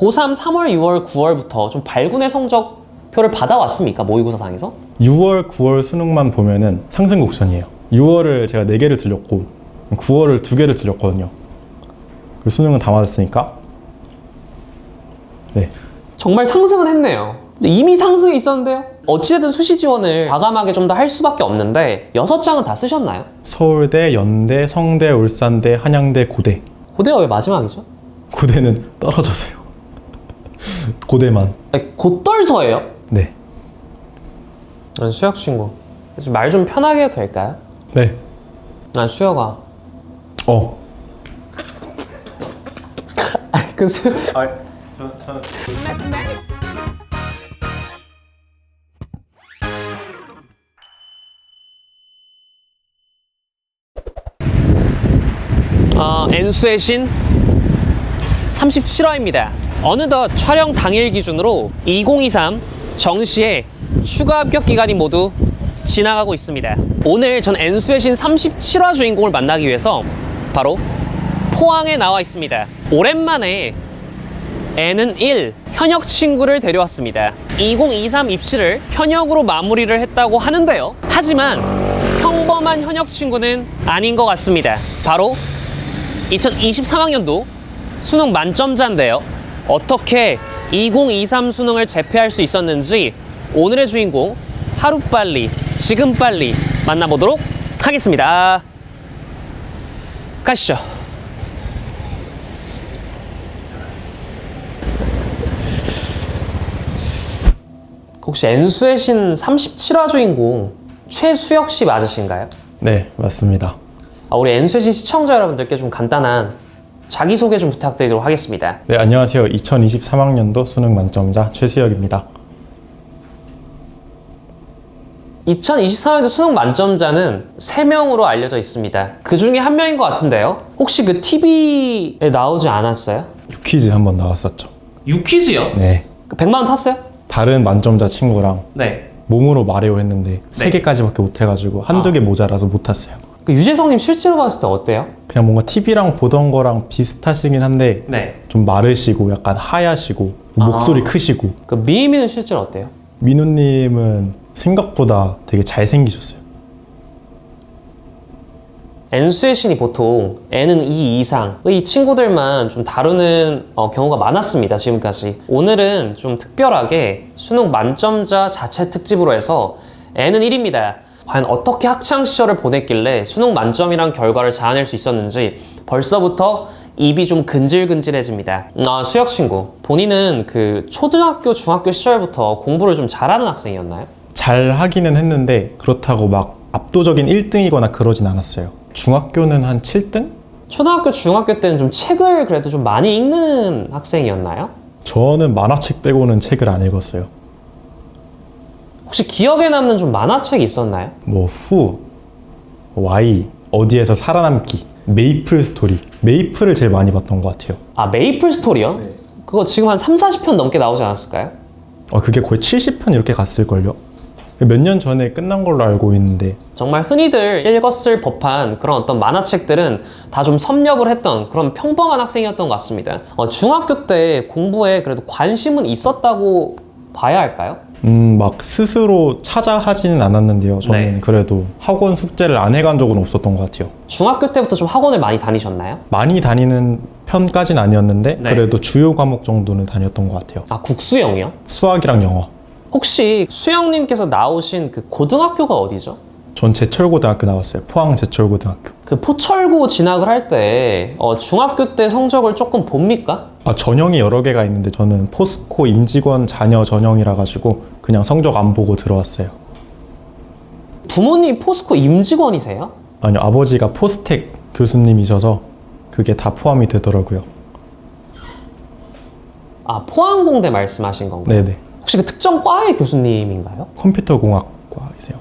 고3 3월, 6월, 9월부터 좀 발군의 성적표를 받아왔습니까? 모의고사상에서? 6월, 9월 수능만 보면은 상승 곡선이에요. 6월을 제가 4개를 들렸고 9월을 2개를 들렸거든요. 그리고 수능은 다 맞았으니까 네. 정말 상승은 했네요. 근데 이미 상승이 있었는데요? 어찌됐든 수시 지원을 과감하게 좀 더 할 수밖에 없는데 6장은 다 쓰셨나요? 서울대, 연대, 성대, 울산대, 한양대, 고대. 고대가 왜 마지막이죠? 고대는 떨어져서요. 고대만. 곧떨서예요? 네. 난 수혁 친구. 말 좀 편하게 해도 될까요? 네. 난 수혁아. 그 수혁. N수의 신 37화입니다. 어느덧 촬영 당일 기준으로 2023 정시의 추가 합격 기간이 모두 지나가고 있습니다. 오늘 전 N수의 신 37화 주인공을 만나기 위해서 바로 포항에 나와 있습니다. 오랜만에 N은 1 현역 친구를 데려왔습니다. 2023 입시를 현역으로 마무리를 했다고 하는데요. 하지만 평범한 현역 친구는 아닌 것 같습니다. 바로 2023학년도 수능 만점자인데요. 어떻게 2023 수능을 제패할 수 있었는지 오늘의 주인공 하루빨리 지금 빨리 만나보도록 하겠습니다. 가시죠. 혹시 N수의 신 37화 주인공 최수혁 씨 맞으신가요? 네, 맞습니다. 우리 N수의 신 시청자 여러분들께 좀 간단한 자기소개 좀 부탁드리도록 하겠습니다. 네, 안녕하세요. 2023학년도 수능 만점자 최수혁입니다. 2023년도 수능 만점자는 3명으로 알려져 있습니다. 그 중에 한 명인 것 같은데요. 혹시 그 TV에 나오지 않았어요? 유퀴즈 한번 나왔었죠. 유퀴즈요? 네. 100만 원 탔어요? 다른 만점자 친구랑 네. 몸으로 말해요 했는데 3개까지밖에 못 해가지고 한두 개 모자라서 못 탔어요. 그 유재석님 실제로 봤을 때 어때요? 그냥 뭔가 TV랑 보던 거랑 비슷하시긴 한데 네. 좀 마르시고 약간 하얗시고 목소리 크시고. 그 미미는 실제로 어때요? 민우님은 생각보다 되게 잘생기셨어요. N수의 신이 보통 N은 2 이상의 친구들만 좀 다루는 경우가 많았습니다, 지금까지. 오늘은 좀 특별하게 수능 만점자 자체 특집으로 해서 N은 1입니다. 과연 어떻게 학창시절을 보냈길래 수능 만점이란 결과를 자아낼 수 있었는지 벌써부터 입이 좀 근질근질해집니다. 수혁 친구, 본인은 그 초등학교, 중학교 시절부터 공부를 좀 잘하는 학생이었나요? 잘 하기는 했는데 그렇다고 막 압도적인 1등이거나 그러진 않았어요. 중학교는 한 7등? 초등학교, 중학교 때는 좀 책을 그래도 좀 많이 읽는 학생이었나요? 저는 만화책 빼고는 책을 안 읽었어요. 혹시 기억에 남는 좀 만화책이 있었나요? 뭐 Y, 어디에서 살아남기, 메이플 스토리. 메이플을 제일 많이 봤던 것 같아요. 메이플 스토리요? 네. 그거 지금 한 3, 40편 넘게 나오지 않았을까요? 그게 거의 70편 이렇게 갔을걸요? 몇 년 전에 끝난 걸로 알고 있는데. 정말 흔히들 읽었을 법한 그런 어떤 만화책들은 다 좀 섭렵을 했던 그런 평범한 학생이었던 것 같습니다. 중학교 때 공부에 그래도 관심은 있었다고 봐야 할까요? 막 스스로 찾아 하지는 않았는데요. 저는 네. 그래도 학원 숙제를 안 해간 적은 없었던 것 같아요. 중학교 때부터 좀 학원을 많이 다니셨나요? 많이 다니는 편까지는 아니었는데 네. 그래도 주요 과목 정도는 다녔던 것 같아요. 국수형이요? 수학이랑 영어. 혹시 수영님께서 나오신 그 고등학교가 어디죠? 전 제철고등학교 나왔어요. 포항 제철고등학교. 그 포철고 진학을 할 때 중학교 때 성적을 조금 봅니까? 전형이 여러 개가 있는데 저는 포스코 임직원 자녀 전형이라 가지고 그냥 성적 안 보고 들어왔어요. 부모님 포스코 임직원이세요? 아니요, 아버지가 포스텍 교수님이셔서 그게 다 포함이 되더라고요. 포항공대 말씀하신 건가요? 네네. 혹시 그 특정 과의 교수님인가요? 컴퓨터공학과이세요.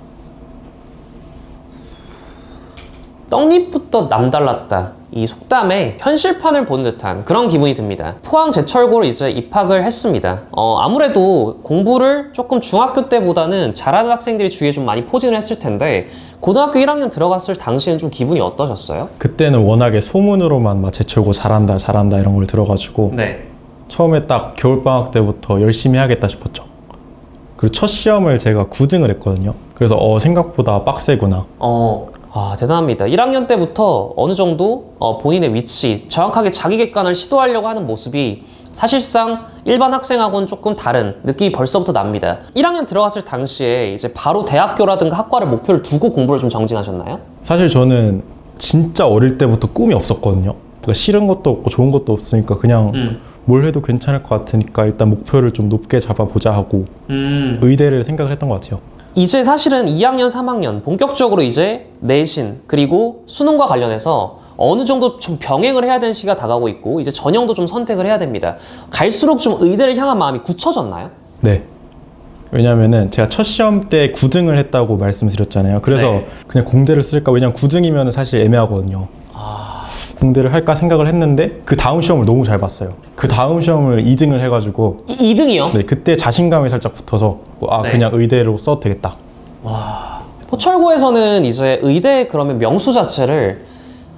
떡잎부터 남달랐다. 이 속담에 현실판을 본 듯한 그런 기분이 듭니다. 포항 제철고를 이제 입학을 했습니다. 아무래도 공부를 조금 중학교 때보다는 잘하는 학생들이 주위에 좀 많이 포진을 했을 텐데 고등학교 1학년 들어갔을 당시에는 좀 기분이 어떠셨어요? 그때는 워낙에 소문으로만 막 제철고 잘한다 잘한다 이런 걸 들어가지고 네. 처음에 딱 겨울방학 때부터 열심히 해야겠다 싶었죠. 그리고 첫 시험을 제가 9등을 했거든요. 그래서 생각보다 빡세구나. 대단합니다. 1학년 때부터 어느 정도 본인의 위치, 정확하게 자기 객관을 시도하려고 하는 모습이 사실상 일반 학생하고는 조금 다른 느낌이 벌써부터 납니다. 1학년 들어갔을 당시에 이제 바로 대학교라든가 학과를 목표를 두고 공부를 좀 정진하셨나요? 사실 저는 진짜 어릴 때부터 꿈이 없었거든요. 그러니까 싫은 것도 없고 좋은 것도 없으니까 그냥 뭘 해도 괜찮을 것 같으니까 일단 목표를 좀 높게 잡아보자 하고 의대를 생각을 했던 것 같아요. 이제 사실은 2학년, 3학년 본격적으로 이제 내신 그리고 수능과 관련해서 어느 정도 좀 병행을 해야 되는 시기가 다가오고 있고 이제 전형도 좀 선택을 해야 됩니다. 갈수록 좀 의대를 향한 마음이 굳혀졌나요? 네. 왜냐면은 제가 첫 시험 때 9등을 했다고 말씀드렸잖아요. 그래서 네. 그냥 공대를 쓸까? 왜냐면 9등이면 사실 애매하거든요. 공대를 할까 생각을 했는데 그 다음 시험을 너무 잘 봤어요. 그 다음 시험을 2등을 해가지고 2등이요? 네, 그때 자신감이 살짝 붙어서 네. 그냥 의대로 써도 되겠다. 포철고에서는 이제 의대 그러면 명수 자체를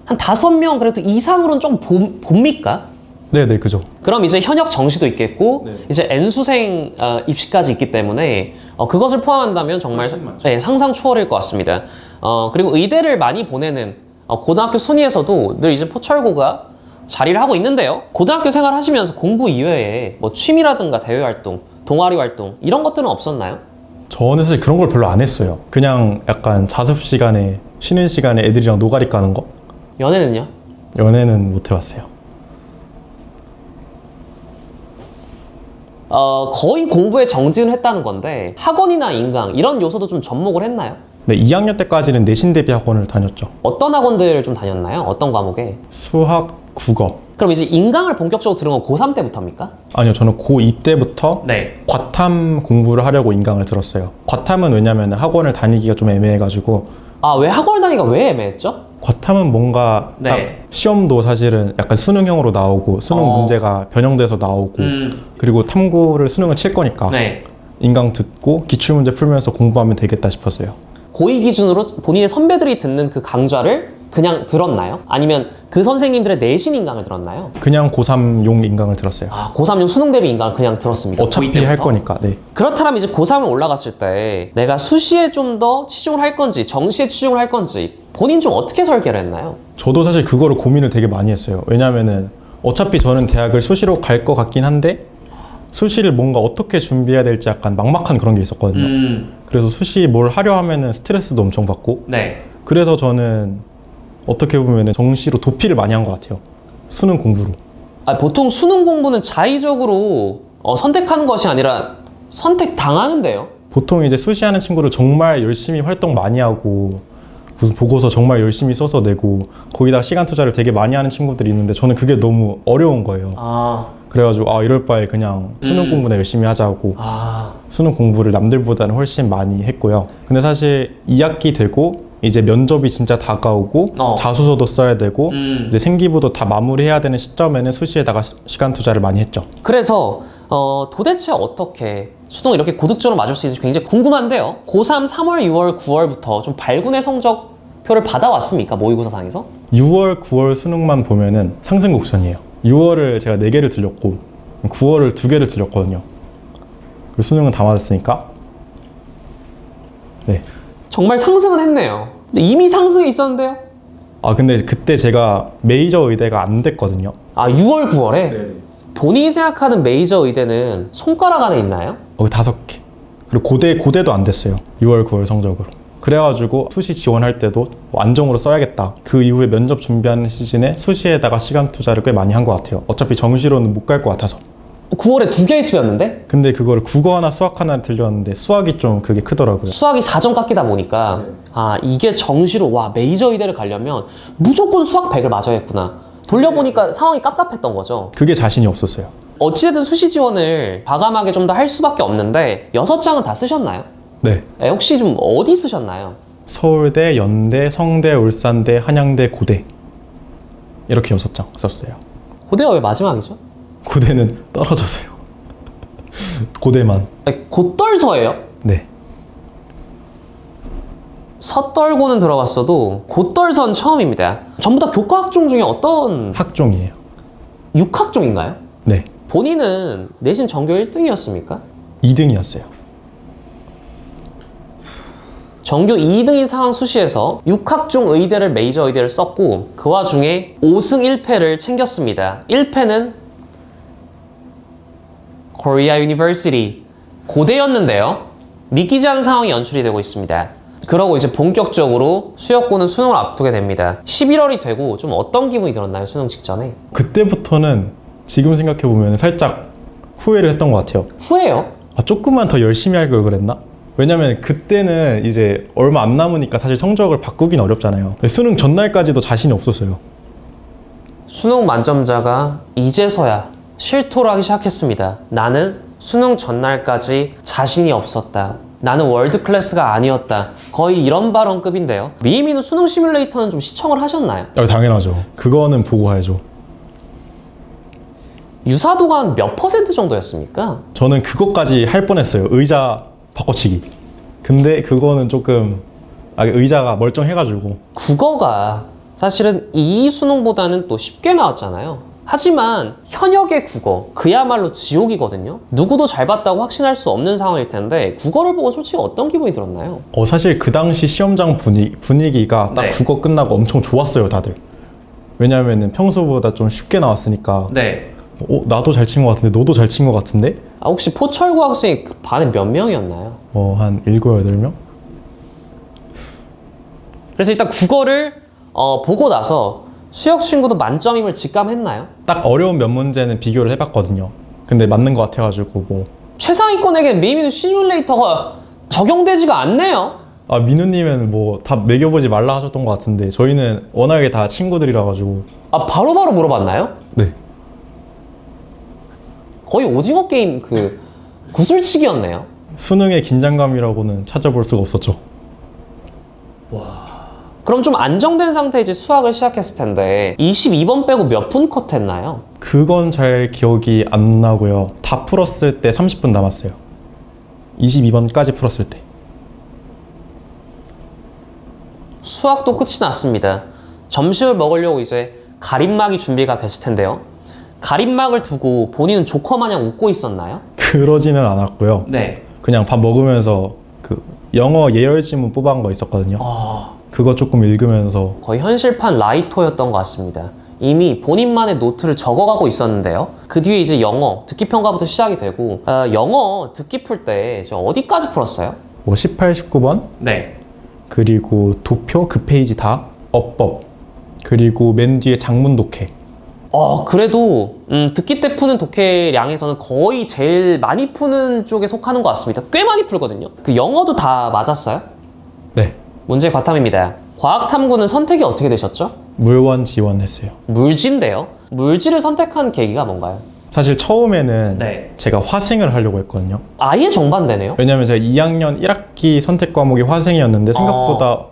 한 5명 그래도 이상으로는 좀 봅니까? 네네, 그죠. 그럼 이제 현역 정시도 있겠고 네. 이제 N수생 입시까지 있기 때문에 그것을 포함한다면 정말 훨씬 많죠. 네, 상상 초월일 것 같습니다. 그리고 의대를 많이 보내는 고등학교 순위에서도 늘 이제 포철고가 자리를 하고 있는데요. 고등학교 생활 하시면서 공부 이외에 뭐 취미라든가 대외 활동, 동아리 활동 이런 것들은 없었나요? 저는 사실 그런 걸 별로 안 했어요. 그냥 약간 자습 시간에, 쉬는 시간에 애들이랑 노가리 까는 거? 연애는요? 연애는 못 해봤어요. 거의 공부에 정진을 했다는 건데 학원이나 인강 이런 요소도 좀 접목을 했나요? 네, 2학년 때까지는 내신 대비 학원을 다녔죠. 어떤 학원들 좀 다녔나요? 어떤 과목에? 수학, 국어. 그럼 이제 인강을 본격적으로 들은 건 고3 때부터입니까? 아니요, 저는 고2 때부터 네. 과탐 공부를 하려고 인강을 들었어요. 과탐은 왜냐면 학원을 다니기가 좀 애매해가지고 왜 학원을 다니기가 왜 애매했죠? 과탐은 뭔가 네. 딱 시험도 사실은 약간 수능형으로 나오고 수능 문제가 변형돼서 나오고 그리고 탐구를 수능을 칠 거니까 네. 인강 듣고 기출문제 풀면서 공부하면 되겠다 싶었어요. 고2 기준으로 본인의 선배들이 듣는 그 강좌를 그냥 들었나요? 아니면 그 선생님들의 내신 인강을 들었나요? 그냥 고3용 인강을 들었어요. 고3용 수능 대비 인강을 그냥 들었습니다. 어차피 고2 할 때부터. 거니까. 네. 그렇다면 이제 고3을 올라갔을 때 내가 수시에 좀 더 치중을 할 건지 정시에 치중을 할 건지 본인 좀 어떻게 설계를 했나요? 저도 사실 그거를 고민을 되게 많이 했어요. 왜냐면은 어차피 저는 대학을 수시로 갈 것 같긴 한데 수시를 뭔가 어떻게 준비해야 될지 약간 막막한 그런 게 있었거든요. 그래서 수시 뭘 하려 하면은 스트레스도 엄청 받고 네. 그래서 저는 어떻게 보면은 정시로 도피를 많이 한 것 같아요. 수능 공부로. 보통 수능 공부는 자의적으로 선택하는 것이 아니라 선택당하는데요. 보통 이제 수시하는 친구를 정말 열심히 활동 많이 하고 무슨 보고서 정말 열심히 써서 내고 거기다 시간 투자를 되게 많이 하는 친구들이 있는데 저는 그게 너무 어려운 거예요. 그래가지고 이럴 바에 그냥 수능 공부나 열심히 하자고 수능 공부를 남들보다는 훨씬 많이 했고요. 근데 사실 2학기 되고 이제 면접이 진짜 다가오고 자소서도 써야 되고 이제 생기부도 다 마무리해야 되는 시점에는 수시에다가 시간 투자를 많이 했죠. 그래서 도대체 어떻게 수능을 이렇게 고득점을 맞을 수 있는지 굉장히 궁금한데요. 고3 3월, 6월, 9월부터 좀 발군의 성적표를 받아왔습니까? 모의고사상에서? 6월, 9월 수능만 보면은 상승 곡선이에요. 6월을 제가 4개를 들렸고 9월을 2개를 들렸거든요. 그리고 수능은 다 맞았으니까. 네. 정말 상승은 했네요. 근데 이미 상승이 있었는데요? 근데 그때 제가 메이저 의대가 안 됐거든요. 6월, 9월에? 네네. 본인이 생각하는 메이저 의대는 손가락 안에 있나요? 5개. 그리고 고대도 안 됐어요. 6월, 9월 성적으로. 그래가지고 수시 지원할 때도 안정으로 써야겠다. 그 이후에 면접 준비하는 시즌에 수시에다가 시간 투자를 꽤 많이 한 것 같아요. 어차피 정시로는 못 갈 것 같아서. 9월에 2개 틀렸는데? 근데 그걸 국어 하나 수학 하나 들렸는데 수학이 좀 그게 크더라고요. 수학이 4점 깎이다 보니까 이게 정시로 메이저 의대를 가려면 무조건 수학 100을 맞아야겠구나. 돌려보니까 상황이 깝깝했던 거죠. 그게 자신이 없었어요. 어찌됐든 수시 지원을 과감하게 좀 더 할 수밖에 없는데 6장은 다 쓰셨나요? 네. 혹시 좀 어디 쓰셨나요? 서울대, 연대, 성대, 울산대, 한양대, 고대 이렇게 6장 썼어요. 고대가 왜 마지막이죠? 고대는 떨어져서요. 고대만. 곧떨서예요? 네. 서떨고는 들어봤어도 곧떨선 처음입니다. 전부 다 교과학종 중에 어떤 학종이에요. 6학종인가요? 네. 본인은 내신 전교 1등이었습니까? 2등이었어요. 전교 2등인 상황 수시에서 6학종 의대를 메이저 의대를 썼고 그 와중에 5승 1패를 챙겼습니다. 1패는 코리아 유니버시티 고대였는데요. 믿기지 않는 상황이 연출이 되고 있습니다. 그러고 이제 본격적으로 수역고는 수능을 앞두게 됩니다. 11월이 되고 좀 어떤 기분이 들었나요? 수능 직전에? 그때부터는 지금 생각해보면 살짝 후회를 했던 것 같아요. 후회요? 조금만 더 열심히 할 걸 그랬나? 왜냐면 그때는 이제 얼마 안 남으니까 사실 성적을 바꾸긴 어렵잖아요. 수능 전날까지도 자신이 없었어요. 수능 만점자가 이제서야 실토를 하기 시작했습니다. 나는 수능 전날까지 자신이 없었다. 나는 월드 클래스가 아니었다. 거의 이런 발언급인데요. 미미는 수능 시뮬레이터는 좀 시청을 하셨나요? 당연하죠. 그거는 보고 가야죠. 유사도가 한 몇 퍼센트 정도였습니까? 저는 그것까지 할 뻔했어요. 의자 바꿔치기. 근데 그거는 조금 의자가 멀쩡해가지고. 국어가 사실은 이 수능보다는 또 쉽게 나왔잖아요. 하지만 현역의 국어, 그야말로 지옥이거든요. 누구도 잘 봤다고 확신할 수 없는 상황일 텐데 국어를 보고 솔직히 어떤 기분이 들었나요? 사실 그 당시 시험장 분위기가 딱 네. 국어 끝나고 엄청 좋았어요, 다들. 왜냐면은 평소보다 좀 쉽게 나왔으니까. 네. 나도 잘 친 것 같은데 너도 잘 친 것 같은데? 혹시 포철고 학생이 그 반에 몇 명이었나요? 한 7, 8명? 그래서 일단 국어를 보고 나서 수혁 친구도 만점임을 직감했나요? 딱 어려운 몇 문제는 비교를 해봤거든요. 근데 맞는 것 같아가지고 최상위권에겐 미미누 시뮬레이터가 적용되지가 않네요. 민우님은 다 매겨보지 말라 하셨던 것 같은데 저희는 워낙에 다 친구들이라 가지고. 바로바로 물어봤나요? 네. 거의 오징어 게임 그 구슬치기였네요. 수능의 긴장감이라고는 찾아볼 수가 없었죠. 그럼 좀 안정된 상태에 이제 수학을 시작했을 텐데 22번 빼고 몇 분 컷 했나요? 그건 잘 기억이 안 나고요. 다 풀었을 때 30분 남았어요. 22번까지 풀었을 때. 수학도 끝이 났습니다. 점심을 먹으려고 이제 가림막이 준비가 됐을 텐데요. 가림막을 두고 본인은 조커 마냥 웃고 있었나요? 그러지는 않았고요. 네. 그냥 밥 먹으면서 그 영어 예열지문 뽑아온 거 있었거든요. 그거 조금 읽으면서. 거의 현실판 라이터였던 것 같습니다. 이미 본인만의 노트를 적어가고 있었는데요. 그 뒤에 이제 영어 듣기 평가부터 시작이 되고 영어 듣기 풀 때 어디까지 풀었어요? 18, 19번 네. 그리고 도표 그 페이지 다, 어법, 그리고 맨 뒤에 작문 독해. 그래도 듣기 때 푸는 독해량에서는 거의 제일 많이 푸는 쪽에 속하는 것 같습니다. 꽤 많이 풀거든요. 그 영어도 다 맞았어요? 네. 문제 과탐입니다. 과학탐구는 선택이 어떻게 되셨죠? 물원 지원했어요. 물지인데요. 물지를 선택한 계기가 뭔가요? 사실 처음에는 네. 제가 화생을 하려고 했거든요. 아예 정반대네요. 왜냐면 제가 2학년 1학기 선택 과목이 화생이었는데 생각보다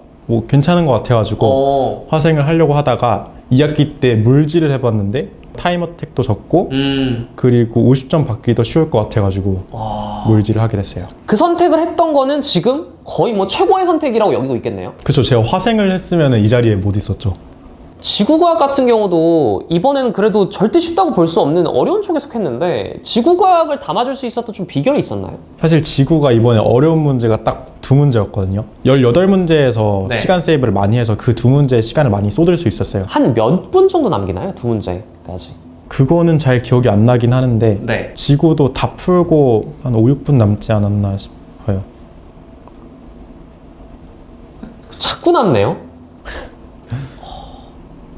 괜찮은 것 같아가지고 화생을 하려고 하다가 2학기 때 물지를 해봤는데 타임 어택도 적고 그리고 50점 받기도 쉬울 것 같아가지고 물지를 하게 됐어요. 그 선택을 했던 거는 지금 거의 최고의 선택이라고 여기고 있겠네요. 그쵸. 제가 화생을 했으면 이 자리에 못 있었죠. 지구과학 같은 경우도 이번에는 그래도 절대 쉽다고 볼 수 없는 어려운 쪽에 속했는데 지구과학을 담아줄 수 있었던 좀 비결이 있었나요? 사실 지구가 이번에 어려운 문제가 딱 2문제였거든요. 18문제에서 네. 시간 세이브를 많이 해서 그 2문제에 시간을 많이 쏟을 수 있었어요. 한 몇 분 정도 남기나요? 두 문제까지. 그거는 잘 기억이 안 나긴 하는데 네. 지구도 다 풀고 한 5, 6분 남지 않았나 싶어요. 자꾸 남네요.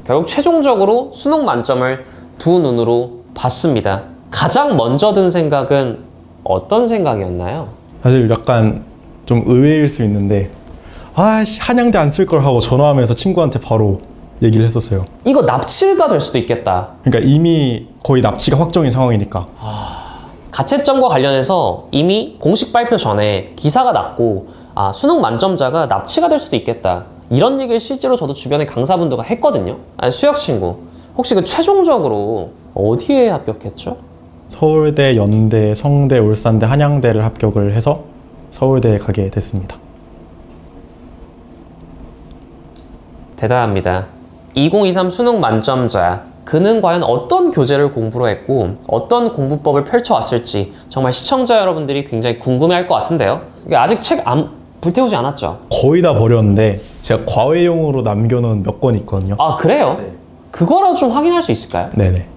결국 최종적으로 수능 만점을 두 눈으로 봤습니다. 가장 먼저 든 생각은 어떤 생각이었나요? 사실 약간 좀 의외일 수 있는데 한양대 안 쓸 걸 하고 전화하면서 친구한테 바로 얘기를 했었어요. 이거 납치가 될 수도 있겠다. 그러니까 이미 거의 납치가 확정인 상황이니까. 가채점과 관련해서 이미 공식 발표 전에 기사가 났고 수능 만점자가 납치가 될 수도 있겠다. 이런 얘기를 실제로 저도 주변에 강사분들과 했거든요. 수혁 친구, 혹시 그 최종적으로 어디에 합격했죠? 서울대, 연대, 성대, 울산대, 한양대를 합격을 해서 서울대에 가게 됐습니다. 대단합니다. 2023 수능 만점자 그는 과연 어떤 교재를 공부로 했고 어떤 공부법을 펼쳐왔을지 정말 시청자 여러분들이 굉장히 궁금해할 것 같은데요. 이게 아직 책 안 불태우지 않았죠? 거의 다 버렸는데 제가 과외용으로 남겨놓은 몇 권 있거든요. 아 그래요? 네. 그거라도 좀 확인할 수 있을까요? 네네.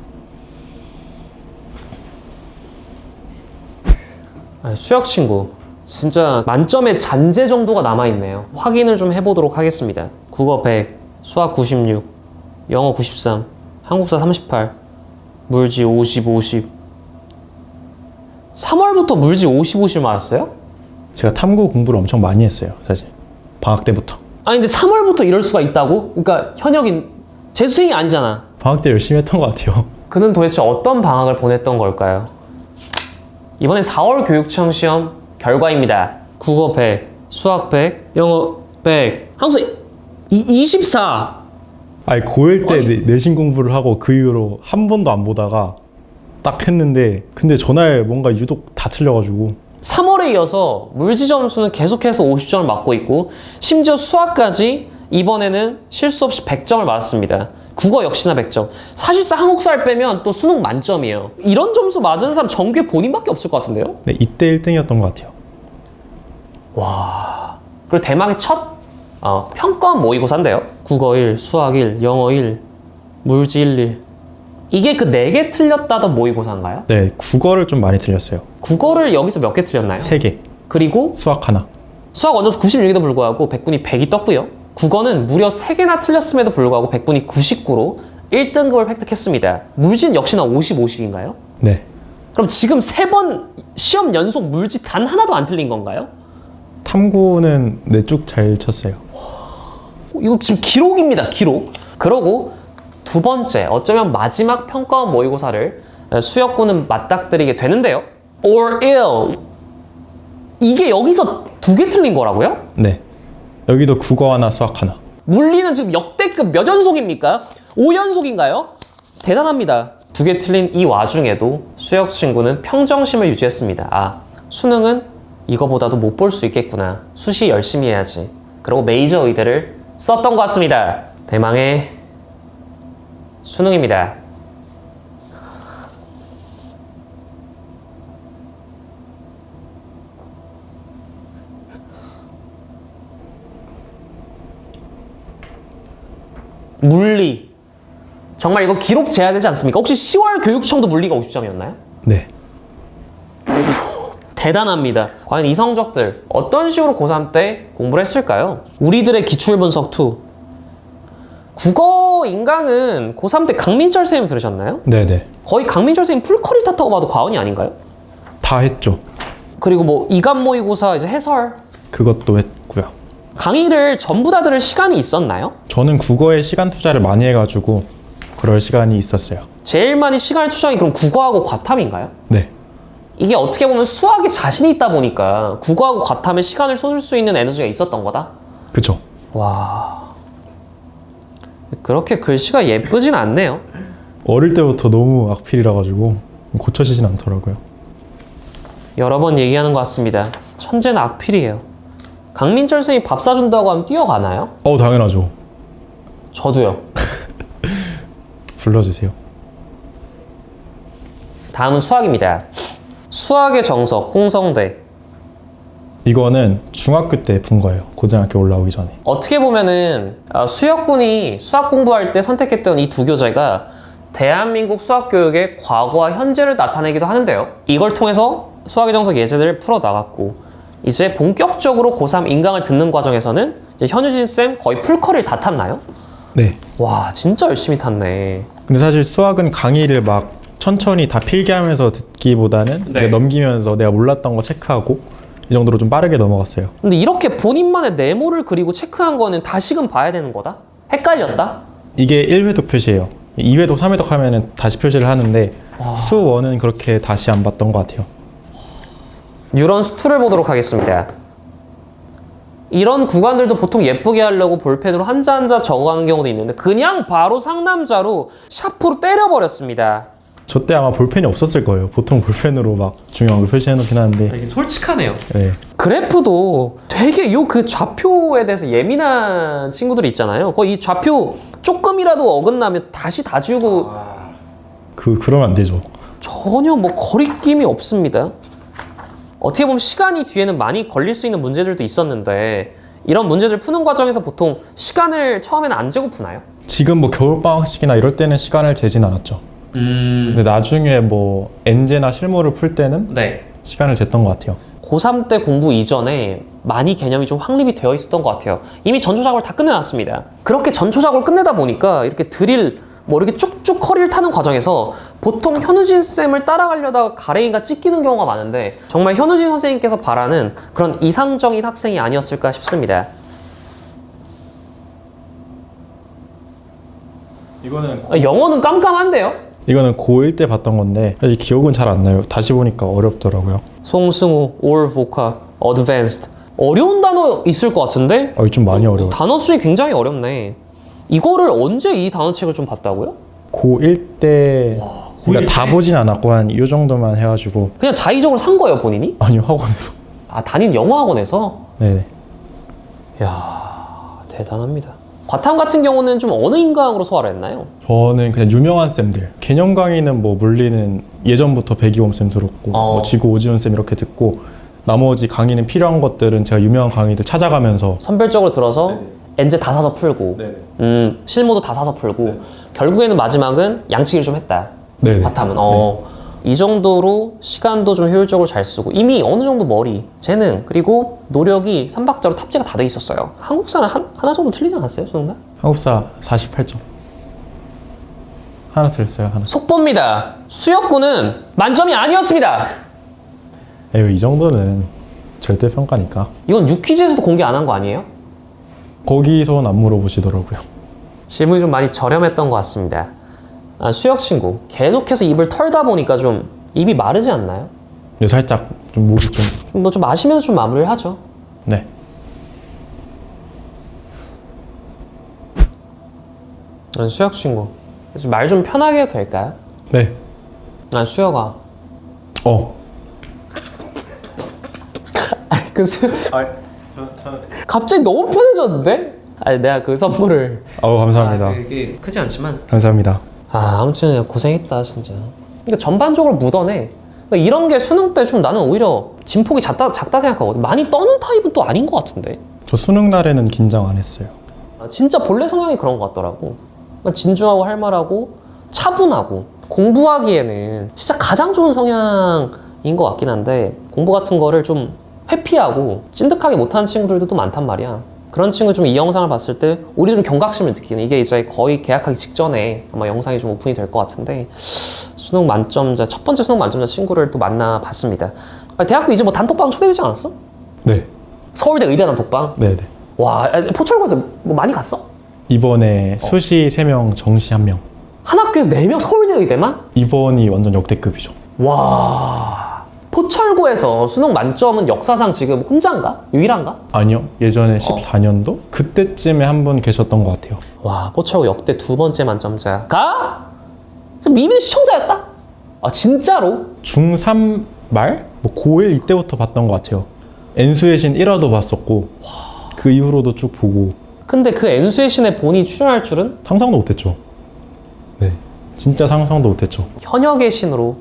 수혁 친구 진짜 만점의 잔재 정도가 남아있네요. 확인을 좀 해보도록 하겠습니다. 국어 100, 수학 96, 영어 93, 한국사 38, 물지 50, 50. 3월부터 물지 50, 50 맞았어요? 제가 탐구 공부를 엄청 많이 했어요, 사실. 방학 때부터. 아니 근데 3월부터 이럴 수가 있다고? 그러니까 현역인 재수생이 아니잖아. 방학 때 열심히 했던 것 같아요. 그는 도대체 어떤 방학을 보냈던 걸까요? 이번에 4월 교육청 시험 결과입니다. 국어 100, 수학 100, 영어 100, 한국사 24. 아니 고1 때 내신 공부를 하고 그 이후로 한 번도 안 보다가 딱 했는데 근데 전날 뭔가 유독 다 틀려가지고 3월에 이어서 물지 점수는 계속해서 50점을 맞고 있고 심지어 수학까지 이번에는 실수 없이 100점을 맞았습니다. 국어 역시나 100점. 사실상 한국사를 빼면 또 수능 만점이에요. 이런 점수 맞은 사람 전교에 본인밖에 없을 것 같은데요? 네, 이때 1등이었던 것 같아요. 그리고 대망의 첫 평가원 모의고사인데요. 국어 1, 수학 1, 영어 1, 물지 1, 1. 이게 그 4개 틀렸다던 모의고사인가요? 네, 국어를 좀 많이 틀렸어요. 국어를 여기서 몇 개 틀렸나요? 3개, 그리고 수학 하나. 수학 원점수 96에도 불구하고 백분위 100이 떴고요. 국어는 무려 3개나 틀렸음에도 불구하고 백분위 99로 1등급을 획득했습니다. 물지는 역시나 50, 50인가요? 네, 그럼 지금 3번 시험 연속 물지 단 하나도 안 틀린 건가요? 탐구는 네, 쭉 잘 쳤어요. 이거 지금 기록입니다, 기록. 그러고 두 번째, 어쩌면 마지막 평가원 모의고사를 수혁군은 맞닥뜨리게 되는데요. or ill. 이게 여기서 2개 틀린 거라고요? 네, 여기도 국어 하나, 수학 하나. 물리는 지금 역대급 몇 연속입니까? 5연속인가요? 대단합니다. 2개 틀린 이 와중에도 수혁 친구는 평정심을 유지했습니다. 아, 수능은 이거보다도 못 볼 수 있겠구나. 수시 열심히 해야지. 그리고 메이저 의대를 썼던 것 같습니다. 대망의 수능입니다. 물리. 정말 이거 기록 재야 되지 않습니까? 혹시 10월 교육청도 물리가 50점이었나요? 네, 대단합니다. 과연 이 성적들 어떤 식으로 고3 때 공부를 했을까요? 우리들의 기출분석 2. 국어 인강은 고3 때 강민철 선생님 들으셨나요? 네네. 거의 강민철 선생님 풀커리 탔다고 봐도 과언이 아닌가요? 다 했죠. 그리고 뭐 이감 모의고사 이제 해설 그것도 했고요. 강의를 전부 다 들을 시간이 있었나요? 저는 국어에 시간 투자를 많이 해가지고 그럴 시간이 있었어요. 제일 많이 시간을 투자한 게 그럼 국어하고 과탐인가요? 네, 이게 어떻게 보면 수학에 자신이 있다 보니까 국어하고 과탐에 시간을 쏟을 수 있는 에너지가 있었던 거다? 그쵸. 와, 그렇게 글씨가 예쁘진 않네요. 어릴 때부터 너무 악필이라 가지고 고쳐지진 않더라고요. 여러 번 얘기하는 것 같습니다. 천재는 악필이에요. 강민철 선생님이 밥 사준다고 하면 뛰어가나요? 당연하죠. 저도요. 불러주세요. 다음은 수학입니다. 수학의 정석 홍성대. 이거는 중학교 때 푼 거예요. 고등학교 올라오기 전에. 어떻게 보면은 수혁군이 수학 공부할 때 선택했던 이 두 교재가 대한민국 수학 교육의 과거와 현재를 나타내기도 하는데요. 이걸 통해서 수학의 정석 예제들을 풀어나갔고 이제 본격적으로 고3 인강을 듣는 과정에서는 이제 현유진 쌤 거의 풀커리를 다 탔나요? 네. 와, 진짜 열심히 탔네. 근데 사실 수학은 강의를 막 천천히 다 필기하면서 듣기보다는 네. 내가 넘기면서 내가 몰랐던 거 체크하고 이 정도로 좀 빠르게 넘어갔어요. 근데 이렇게 본인만의 네모를 그리고 체크한 거는 다시금 봐야 되는 거다? 헷갈렸다? 이게 1회독 표시예요. 2회독, 3회독 하면은 다시 표시를 하는데 수1은 그렇게 다시 안 봤던 것 같아요. 뉴런스 2를 보도록 하겠습니다. 이런 구간들도 보통 예쁘게 하려고 볼펜으로 한자 한자 적어가는 경우도 있는데 그냥 바로 상남자로 샤프로 때려버렸습니다. 저 때 아마 볼펜이 없었을 거예요. 보통 볼펜으로 막 중요한 걸 표시해 놓긴 하는데. 이게 솔직하네요. 네. 그래프도 되게 요 그 좌표에 대해서 예민한 친구들이 있잖아요. 거의 이 좌표 조금이라도 어긋나면 다시 다 지우고 그러면 안 되죠. 전혀 뭐 거리낌이 없습니다. 어떻게 보면 시간이 뒤에는 많이 걸릴 수 있는 문제들도 있었는데 이런 문제들 푸는 과정에서 보통 시간을 처음에는 안 재고 푸나요? 지금 뭐 겨울방학식이나 이럴 때는 시간을 재진 않았죠. 근데 나중에 뭐 엔제나 실무를 풀 때는 네. 시간을 쟀던 것 같아요. 고3 때 공부 이전에 많이 개념이 좀 확립이 되어 있었던 것 같아요. 이미 전초 작업을 다 끝내놨습니다. 그렇게 전초 작업을 끝내다 보니까 이렇게 드릴 뭐 이렇게 쭉쭉 커리를 타는 과정에서 보통 현우진 쌤을 따라가려다가 가레인가 찢기는 경우가 많은데 정말 현우진 선생님께서 바라는 그런 이상적인 학생이 아니었을까 싶습니다. 영어는 깜깜한데요? 이거는 고1 때 봤던 건데 사실 기억은 잘 안 나요. 다시 보니까 어렵더라고요. 송승우, 올 보카, 어드밴스드 어려운 단어 있을 것 같은데? 좀 많이 어려워요. 단어 수이 굉장히 어렵네. 이거를 언제 이 단어책을 좀 봤다고요? 고1 때 그러니까 다 보진 않았고 한 이 정도만 해가지고. 그냥 자의적으로 산 거예요, 본인이? 아니요, 학원에서. 아, 담임 영어학원에서? 네. 이야, 대단합니다. 과탐 같은 경우는 좀 어느 인강으로 소화를 했나요? 저는 그냥 유명한 쌤들. 개념 강의는 뭐 물리는 예전부터 백이범 쌤 들었고 뭐 지구 오지훈 쌤 이렇게 듣고 나머지 강의는 필요한 것들은 제가 유명한 강의들 찾아가면서 선별적으로 들어서 엔제 다 사서 풀고 실무도 다 사서 풀고 결국에는 마지막은 양치기를 좀 했다. 네네. 과탐은 이 정도로 시간도 좀 효율적으로 잘 쓰고 이미 어느 정도 머리, 재능 그리고 노력이 3박자로 탑재가 다 돼 있었어요. 한국사는 하나 정도 틀리지 않았어요? 수능날? 한국사 48점. 하나 틀렸어요, 하나. 속보입니다. 수혁군은 만점이 아니었습니다. 에이, 이 정도는 절대평가니까. 이건 유퀴즈에서도 공개 안 한 거 아니에요? 거기서는 안 물어보시더라고요. 질문이 좀 많이 저렴했던 것 같습니다. 수혁 친구 계속해서 입을 털다 보니까 좀 입이 마르지 않나요? 근데 살짝 좀 목이 좀. 뭐 좀 마시면서 좀 마무리를 하죠. 네. 수혁 친구 말 좀 편하게 해도 될까요? 네. 수혁아. 갑자기 너무 편해졌는데? 내가 그 선물을. 감사합니다. 이게 크지 않지만. 감사합니다. 아무튼 고생했다 진짜. 그러니까 전반적으로 묻어내. 그러니까 이런 게 수능 때 좀 나는 오히려 진폭이 작다 생각하거든. 많이 떠는 타입은 또 아닌 것 같은데. 저 수능 날에는 긴장 안 했어요. 진짜 본래 성향이 그런 것 같더라고. 진중하고 할말하고 차분하고 공부하기에는 진짜 가장 좋은 성향인 것 같긴 한데 공부 같은 거를 좀 회피하고 찐득하게 못하는 친구들도 또 많단 말이야. 그런 친구 좀 이 영상을 봤을 때 오히려 좀 경각심을 느끼는, 이게 이제 거의 개학하기 직전에 아마 영상이 좀 오픈이 될 것 같은데 수능 만점자, 첫 번째 수능 만점자 친구를 또 만나봤습니다. 대학교 이제 뭐 단톡방 초대되지 않았어? 네. 서울대 의대 단톡방? 네네. 와, 포철고에서 뭐 많이 갔어? 이번에 수시 3명, 정시 1명. 한 학교에서 4명 서울대 의대만? 이번이 완전 역대급이죠. 와, 포철고에서 수능 만점은 역사상 지금 혼자인가? 유일한가? 아니요, 예전에 14년도? 그때쯤에 한 분 계셨던 것 같아요. 와, 포철고 역대 2번째 만점자가 미민 시청자였다? 진짜로? 중3 말? 뭐 고1 이때부터 봤던 것 같아요. N수의 신 1화도 봤었고 그 이후로도 쭉 보고. 근데 그 N수의 신에 본인이 출연할 줄은? 상상도 못했죠. 네, 진짜 상상도 못했죠. 현역의 신으로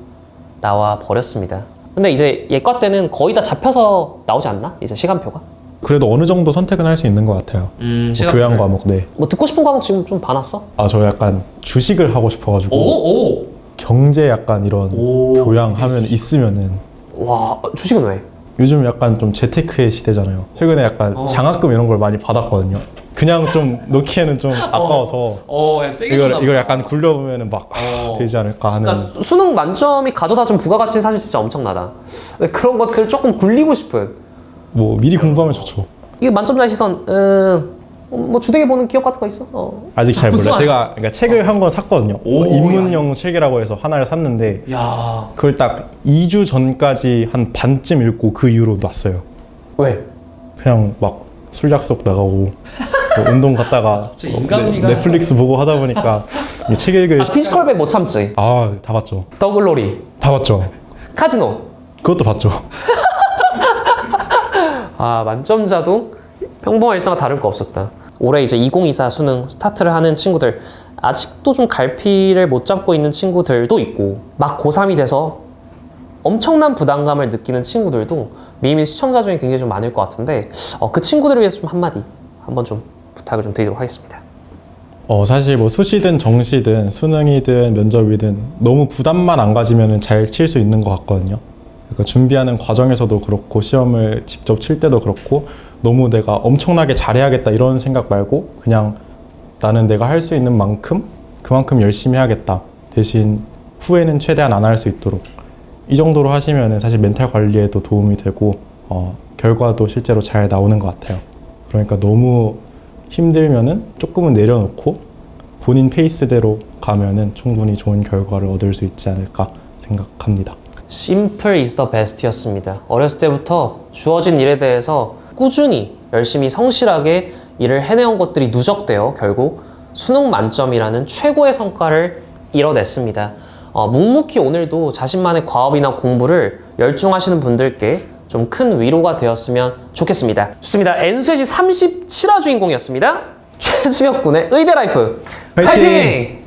나와 버렸습니다. 근데 이제 예과 때는 거의 다 잡혀서 나오지 않나? 이제 시간표가? 그래도 어느 정도 선택은 할 수 있는 것 같아요. 뭐 교양 과목. 네. 뭐 듣고 싶은 과목 지금 좀 봐놨어? 저 약간 주식을 하고 싶어가지고 경제 약간 이런 교양 하면 있으면은. 와, 주식은 왜? 요즘 약간 좀 재테크의 시대잖아요. 최근에 약간 장학금 이런 걸 많이 받았거든요. 그냥 좀 넣기에는 좀 아까워서 이걸 약간 굴려보면은 막 되지 않을까 하는. 그러니까 수능 만점이 가져다 준 부가가치는 사실 진짜 엄청나다. 근데 그런 것들을 조금 굴리고 싶은. 뭐 미리 공부하면 좋죠. 이게 만점자의 시선, 뭐 주되게 보는 기업 같은 거 있어? 아직 잘 몰라요. 제가 그러니까 책을 한 권 샀거든요. 입문용 책이라고 해서 하나를 샀는데 그걸 딱 2주 전까지 한 반쯤 읽고 그 이후로 놨어요. 왜? 그냥 막 술 약속 나가고 뭐 운동 갔다가 넷플릭스 보고 하다 보니까 책 읽을. 피지컬백 못 참지. 다 봤죠. 더글로리. 다 봤죠. 카지노. 그것도 봤죠. 만점자도 평범한 일상과 다를 거 없었다. 올해 이제 2024 수능 스타트를 하는 친구들, 아직도 좀 갈피를 못 잡고 있는 친구들도 있고, 막 고3이 돼서 엄청난 부담감을 느끼는 친구들도 미민 시청자 중에 굉장히 좀 많을 것 같은데, 그 친구들을 위해서 좀 한마디 한번 좀 부탁을 좀 드리도록 하겠습니다. 사실 뭐 수시든 정시든 수능이든 면접이든 너무 부담만 안 가지면 잘 칠 수 있는 것 같거든요. 그러니까 준비하는 과정에서도 그렇고 시험을 직접 칠 때도 그렇고 너무 내가 엄청나게 잘해야겠다 이런 생각 말고 그냥 나는 내가 할 수 있는 만큼 그만큼 열심히 해야겠다. 대신 후회는 최대한 안 할 수 있도록 이 정도로 하시면 사실 멘탈 관리에도 도움이 되고 결과도 실제로 잘 나오는 것 같아요. 그러니까 너무 힘들면은 조금은 내려놓고 본인 페이스대로 가면은 충분히 좋은 결과를 얻을 수 있지 않을까 생각합니다. Simple is the best였습니다. 어렸을 때부터 주어진 일에 대해서 꾸준히 열심히 성실하게 일을 해내온 것들이 누적되어 결국 수능 만점이라는 최고의 성과를 이뤄냈습니다. 묵묵히 오늘도 자신만의 과업이나 공부를 열중하시는 분들께 좀 큰 위로가 되었으면 좋겠습니다. 좋습니다. N수의 시 37화 주인공이었습니다. 최수혁 군의 의대 라이프 화이팅! 화이팅!